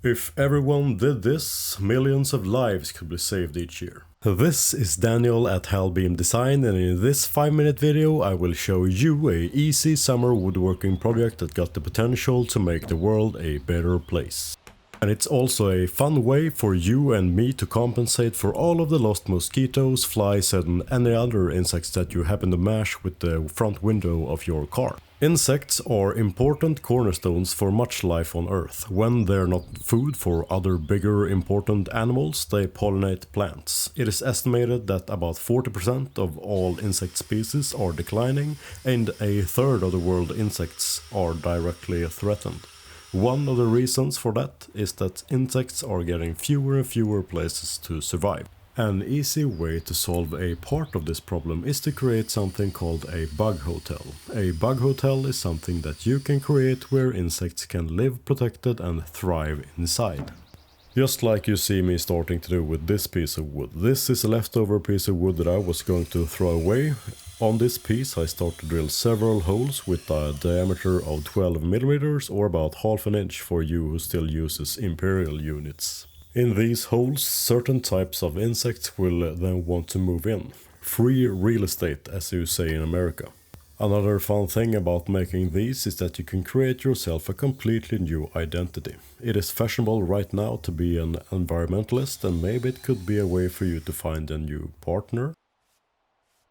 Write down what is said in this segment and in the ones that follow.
If everyone did this, millions of lives could be saved each year. This is Daniel at Hellbeam Design, and in this 5-minute video I will show you a easy summer woodworking project that got the potential to make the world a better place. And it's also a fun way for you and me to compensate for all of the lost mosquitoes, flies and any other insects that you happen to mash with the front window of your car. Insects are important cornerstones for much life on Earth. When they're not food for other bigger important animals, they pollinate plants. It is estimated that about 40% of all insect species are declining, and a third of the world's insects are directly threatened. One of the reasons for that is that insects are getting fewer and fewer places to survive. An easy way to solve a part of this problem is to create something called a bug hotel. A bug hotel is something that you can create where insects can live protected and thrive inside. Just like you see me starting to do with this piece of wood. This is a leftover piece of wood that I was going to throw away. On this piece I start to drill several holes with a diameter of 12 millimeters or about half an inch for you who still uses imperial units. In these holes, certain types of insects will then want to move in. Free real estate, as you say in America. Another fun thing about making these is that you can create yourself a completely new identity. It is fashionable right now to be an environmentalist, and maybe it could be a way for you to find a new partner.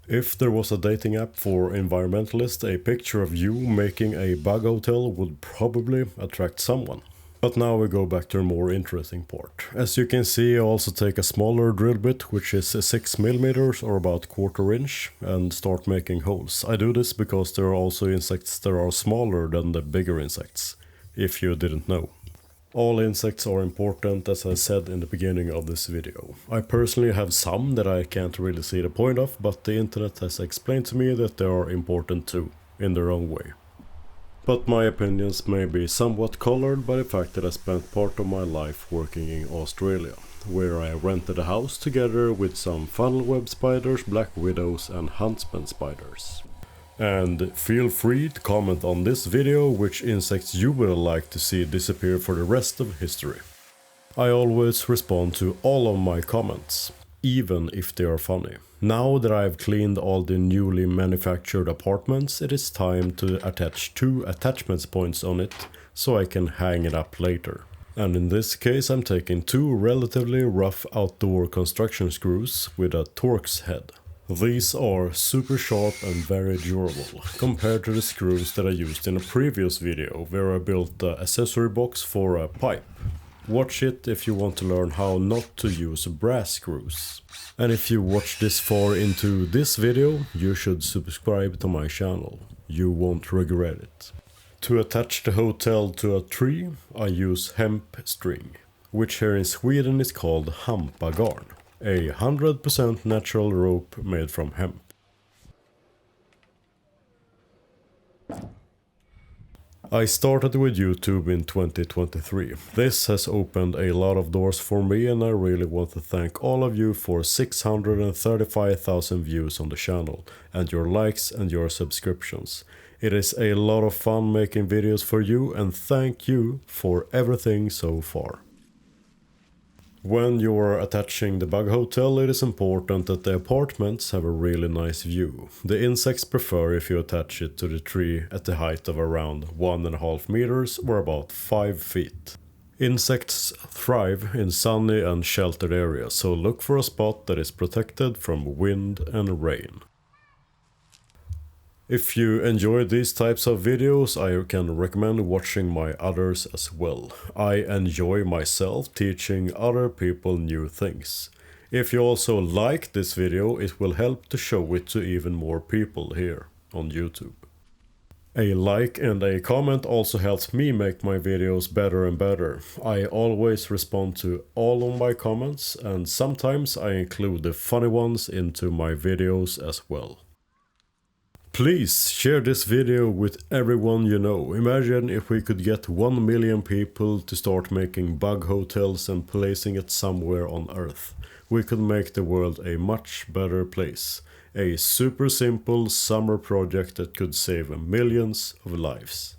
If there was a dating app for environmentalists, a picture of you making a bug hotel would probably attract someone. But now we go back to a more interesting part. As you can see, I also take a smaller drill bit, which is 6 millimeters or about 1/4 inch, and start making holes. I do this because there are also insects that are smaller than the bigger insects, if you didn't know. All insects are important, as I said in the beginning of this video. I personally have some that I can't really see the point of, but the internet has explained to me that they are important too, in their own way. But my opinions may be somewhat colored by the fact that I spent part of my life working in Australia, where I rented a house together with some funnel web spiders, black widows and huntsman spiders. And feel free to comment on this video which insects you would like to see disappear for the rest of history. I always respond to all of my comments, even if they are funny. Now that I've cleaned all the newly manufactured apartments, it is time to attach 2 attachment points on it so I can hang it up later. And in this case I'm taking 2 relatively rough outdoor construction screws with a Torx head. These are super sharp and very durable, compared to the screws that I used in a previous video where I built the accessory box for a pipe. Watch it if you want to learn how not to use brass screws. And if you watch this far into this video, you should subscribe to my channel. You won't regret it. To attach the hotel to a tree, I use hemp string, which here in Sweden is called hampagarn, a 100% natural rope made from hemp. I started with YouTube in 2023. This has opened a lot of doors for me, and I really want to thank all of you for 635,000 views on the channel, and your likes and your subscriptions. It is a lot of fun making videos for you, and thank you for everything so far. When you are attaching the bug hotel, it is important that the apartments have a really nice view. The insects prefer if you attach it to the tree at the height of around 1.5 meters or about 5 feet. Insects thrive in sunny and sheltered areas, so look for a spot that is protected from wind and rain. If you enjoy these types of videos, I can recommend watching my others as well. I enjoy myself teaching other people new things. If you also like this video, it will help to show it to even more people here on YouTube. A like and a comment also helps me make my videos better and better. I always respond to all of my comments, and sometimes I include the funny ones into my videos as well. Please share this video with everyone you know. Imagine if we could get 1 million people to start making bug hotels and placing it somewhere on Earth. We could make the world a much better place. A super simple summer project that could save millions of lives.